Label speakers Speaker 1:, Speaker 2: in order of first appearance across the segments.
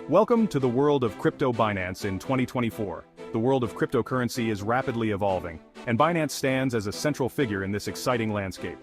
Speaker 1: Welcome to the world of crypto. Binance in 2024. The world of cryptocurrency is rapidly evolving, and Binance stands as a central figure in this exciting landscape.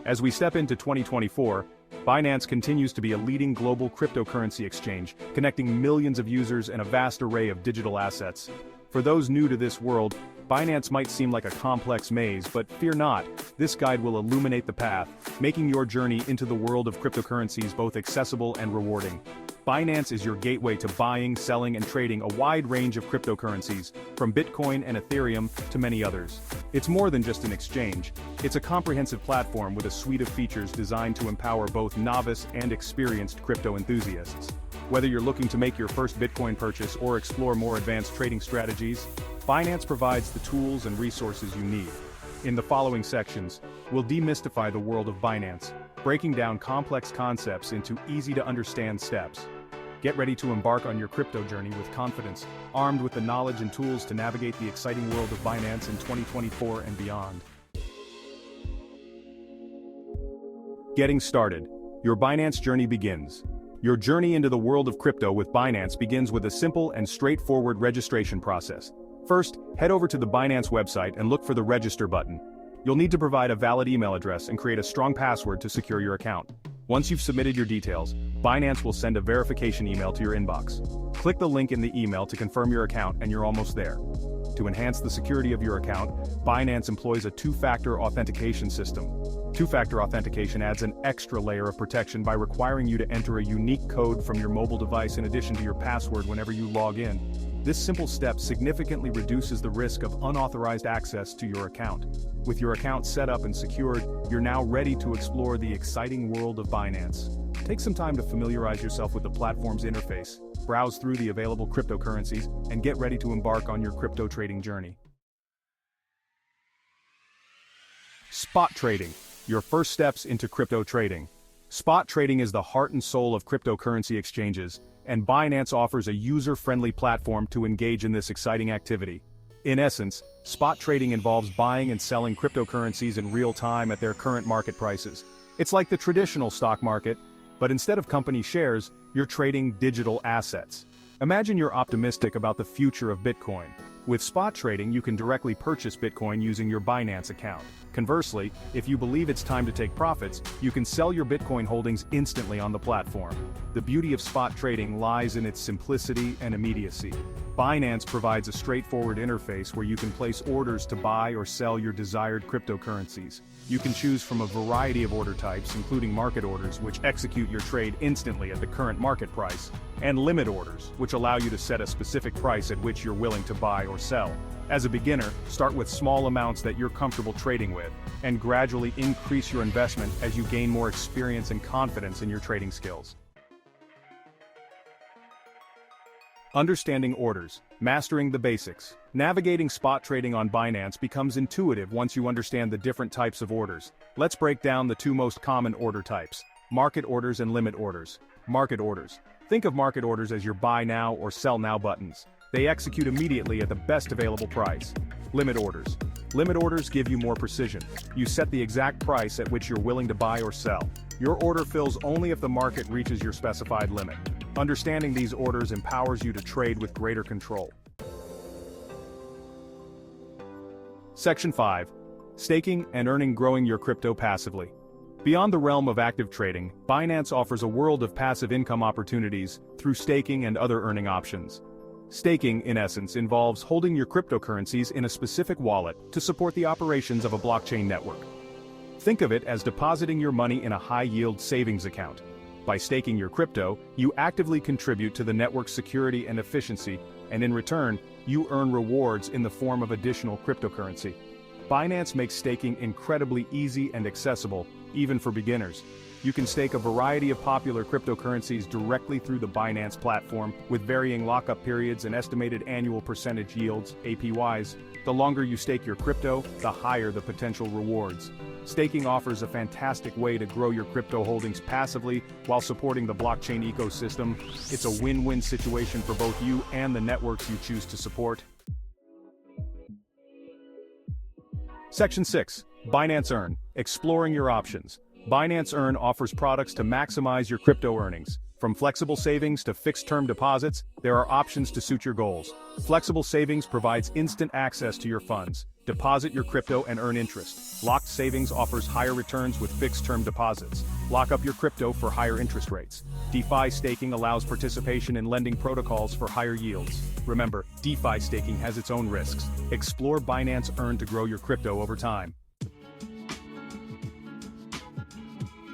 Speaker 1: As we step into 2024, Binance continues to be a leading global cryptocurrency exchange, connecting millions of users and a vast array of digital assets. For those new to this world, Binance might seem like a complex maze, but fear not, this guide will illuminate the path, making your journey into the world of cryptocurrencies both accessible and rewarding. Binance is your gateway to buying, selling, and trading a wide range of cryptocurrencies, from Bitcoin and Ethereum to many others. It's more than just an exchange, it's a comprehensive platform with a suite of features designed to empower both novice and experienced crypto enthusiasts. Whether you're looking to make your first Bitcoin purchase or explore more advanced trading strategies, Binance provides the tools and resources you need. In the following sections, we'll demystify the world of Binance, breaking down complex concepts into easy-to-understand steps. Get ready to embark on your crypto journey with confidence, armed with the knowledge and tools to navigate the exciting world of Binance in 2024 and beyond. Getting started. Your Binance journey begins. Your journey into the world of crypto with Binance begins with a simple and straightforward registration process. First, head over to the Binance website and look for the Register button. You'll need to provide a valid email address and create a strong password to secure your account. Once you've submitted your details, Binance will send a verification email to your inbox. Click the link in the email to confirm your account and you're almost there. To enhance the security of your account, Binance employs a two-factor authentication system. Two-factor authentication adds an extra layer of protection by requiring you to enter a unique code from your mobile device in addition to your password whenever you log in. This simple step significantly reduces the risk of unauthorized access to your account. With your account set up and secured, you're now ready to explore the exciting world of Binance. Take some time to familiarize yourself with the platform's interface, browse through the available cryptocurrencies, and get ready to embark on your crypto trading journey. Spot trading, your first steps into crypto trading. Spot trading is the heart and soul of cryptocurrency exchanges, and Binance offers a user-friendly platform to engage in this exciting activity. In essence, spot trading involves buying and selling cryptocurrencies in real time at their current market prices. It's like the traditional stock market, but instead of company shares, you're trading digital assets. Imagine you're optimistic about the future of Bitcoin. With spot trading, you can directly purchase Bitcoin using your Binance account. Conversely, if you believe it's time to take profits, you can sell your Bitcoin holdings instantly on the platform. The beauty of spot trading lies in its simplicity and immediacy. Binance provides a straightforward interface where you can place orders to buy or sell your desired cryptocurrencies. You can choose from a variety of order types, including market orders, which execute your trade instantly at the current market price, and limit orders, which allow you to set a specific price at which you're willing to buy or sell. As a beginner, start with small amounts that you're comfortable trading with, and gradually increase your investment as you gain more experience and confidence in your trading skills. Understanding orders, mastering the basics. Navigating spot trading on Binance becomes intuitive once you understand the different types of orders. Let's break down the two most common order types: market orders and limit orders. Market orders. Think of market orders as your buy now or sell now buttons. They execute immediately at the best available price. Limit orders. Limit orders give you more precision. You set the exact price at which you're willing to buy or sell. Your order fills only if the market reaches your specified limit. Understanding these orders empowers you to trade with greater control. Section 5. Staking and earning. Growing your crypto passively. Beyond the realm of active trading, Binance offers a world of passive income opportunities through staking and other earning options. Staking, in essence, involves holding your cryptocurrencies in a specific wallet to support the operations of a blockchain network. Think of it as depositing your money in a high-yield savings account. By staking your crypto, you actively contribute to the network's security and efficiency, and in return, you earn rewards in the form of additional cryptocurrency. Binance makes staking incredibly easy and accessible, even for beginners. You can stake a variety of popular cryptocurrencies directly through the Binance platform, with varying lockup periods and estimated annual percentage yields, APYs. The longer you stake your crypto, the higher the potential rewards. Staking offers a fantastic way to grow your crypto holdings passively while supporting the blockchain ecosystem. It's a win-win situation for both you and the networks you choose to support. Section 6. Binance Earn. Exploring your options. Binance Earn offers products to maximize your crypto earnings. From flexible savings to fixed-term deposits, there are options to suit your goals. Flexible savings provides instant access to your funds. Deposit your crypto and earn interest. Locked savings offers higher returns with fixed-term deposits. Lock up your crypto for higher interest rates. DeFi staking allows participation in lending protocols for higher yields. Remember, DeFi staking has its own risks. Explore Binance Earn to grow your crypto over time.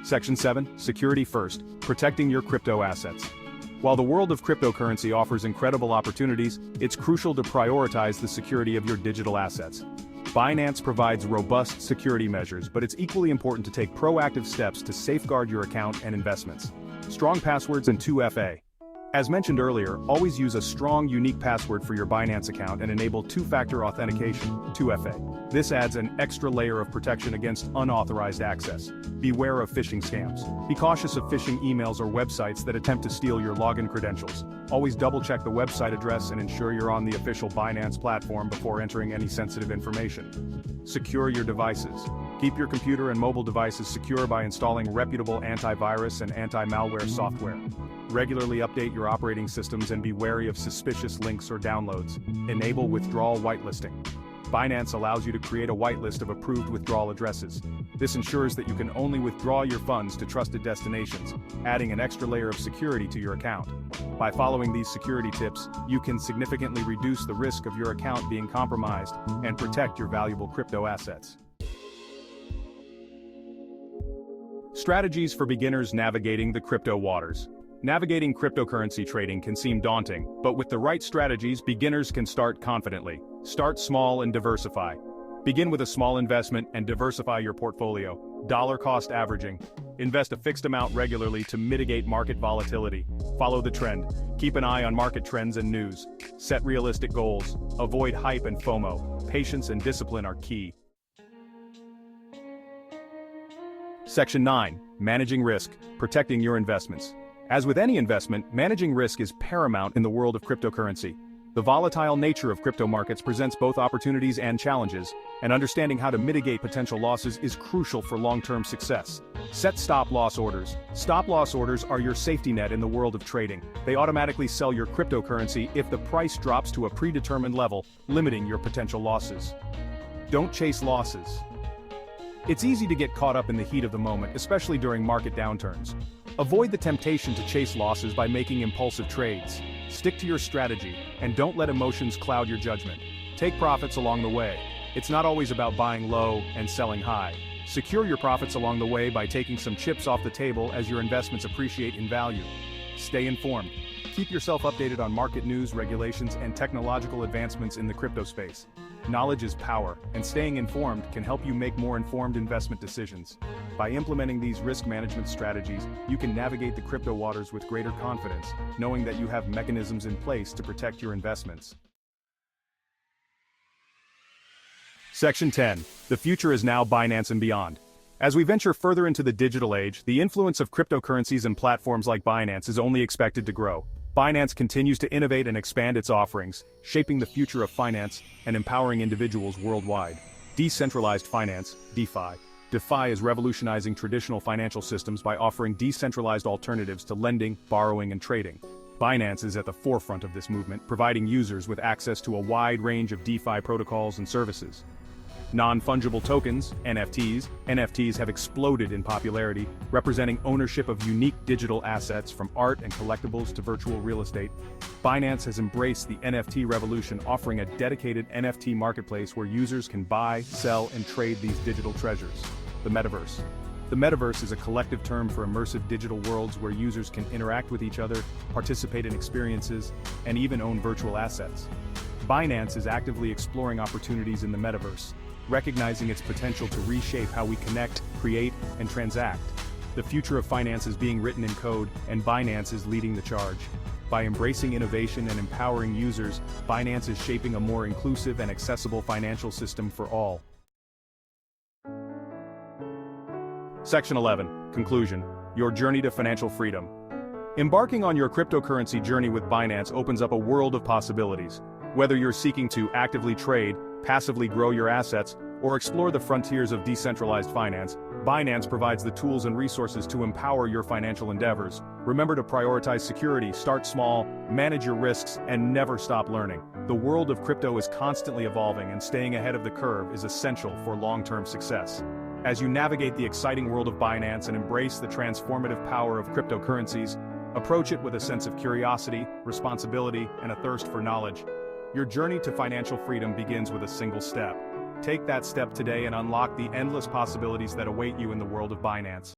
Speaker 1: Section 7, Security First, protecting your crypto assets. While the world of cryptocurrency offers incredible opportunities, it's crucial to prioritize the security of your digital assets. Binance provides robust security measures, but it's equally important to take proactive steps to safeguard your account and investments. Strong passwords and 2FA. As mentioned earlier, always use a strong, unique password for your Binance account and enable two-factor authentication, 2FA. This adds an extra layer of protection against unauthorized access. Beware of phishing scams. Be cautious of phishing emails or websites that attempt to steal your login credentials. Always double-check the website address and ensure you're on the official Binance platform before entering any sensitive information. Secure your devices. Keep your computer and mobile devices secure by installing reputable antivirus and anti-malware software. Regularly update your operating systems and be wary of suspicious links or downloads. Enable withdrawal whitelisting. Binance allows you to create a whitelist of approved withdrawal addresses. This ensures that you can only withdraw your funds to trusted destinations, adding an extra layer of security to your account. By following these security tips, you can significantly reduce the risk of your account being compromised and protect your valuable crypto assets. Strategies for beginners navigating the crypto waters. Navigating cryptocurrency trading can seem daunting, but with the right strategies, beginners can start confidently. Start small and diversify. Begin with a small investment and diversify your portfolio. Dollar cost averaging. Invest a fixed amount regularly to mitigate market volatility. Follow the trend. Keep an eye on market trends and news. Set realistic goals. Avoid hype and FOMO. Patience and discipline are key. Section 9. Managing risk, protecting your investments. As with any investment, managing risk is paramount in the world of cryptocurrency. The volatile nature of crypto markets presents both opportunities and challenges, and understanding how to mitigate potential losses is crucial for long-term success. Set stop-loss orders. Stop-loss orders are your safety net in the world of trading. They automatically sell your cryptocurrency if the price drops to a predetermined level, limiting your potential losses. Don't chase losses. It's easy to get caught up in the heat of the moment, especially during market downturns. Avoid the temptation to chase losses by making impulsive trades. Stick to your strategy, and don't let emotions cloud your judgment. Take profits along the way. It's not always about buying low and selling high. Secure your profits along the way by taking some chips off the table as your investments appreciate in value. Stay informed. Keep yourself updated on market news, regulations, and technological advancements in the crypto space. Knowledge is power, and staying informed can help you make more informed investment decisions. By implementing these risk management strategies, you can navigate the crypto waters with greater confidence, knowing that you have mechanisms in place to protect your investments. Section 10. The future is now Binance and Beyond. As we venture further into the digital age, the influence of cryptocurrencies and platforms like Binance is only expected to grow. Binance continues to innovate and expand its offerings, shaping the future of finance and empowering individuals worldwide. Decentralized finance, DeFi. DeFi is revolutionizing traditional financial systems by offering decentralized alternatives to lending, borrowing, and trading. Binance is at the forefront of this movement, providing users with access to a wide range of DeFi protocols and services. Non-fungible tokens, NFTs. NFTs have exploded in popularity, representing ownership of unique digital assets from art and collectibles to virtual real estate. Binance has embraced the NFT revolution, offering a dedicated NFT marketplace where users can buy, sell, and trade these digital treasures. The metaverse. The metaverse is a collective term for immersive digital worlds where users can interact with each other, participate in experiences, and even own virtual assets. Binance is actively exploring opportunities in the metaverse, recognizing its potential to reshape how we connect, create, and transact. The future of finance is being written in code, and Binance is leading the charge. By embracing innovation and empowering users, Binance is shaping a more inclusive and accessible financial system for all. Section 11. Conclusion. Your journey to financial freedom. Embarking on your cryptocurrency journey with Binance opens up a world of possibilities. Whether you're seeking to actively trade, passively grow your assets, or explore the frontiers of decentralized finance, Binance provides the tools and resources to empower your financial endeavors. Remember to prioritize security, start small, manage your risks, and never stop learning. The world of crypto is constantly evolving, and staying ahead of the curve is essential for long-term success. As you navigate the exciting world of Binance and embrace the transformative power of cryptocurrencies, approach it with a sense of curiosity, responsibility, and a thirst for knowledge. Your journey to financial freedom begins with a single step. Take that step today and unlock the endless possibilities that await you in the world of Binance.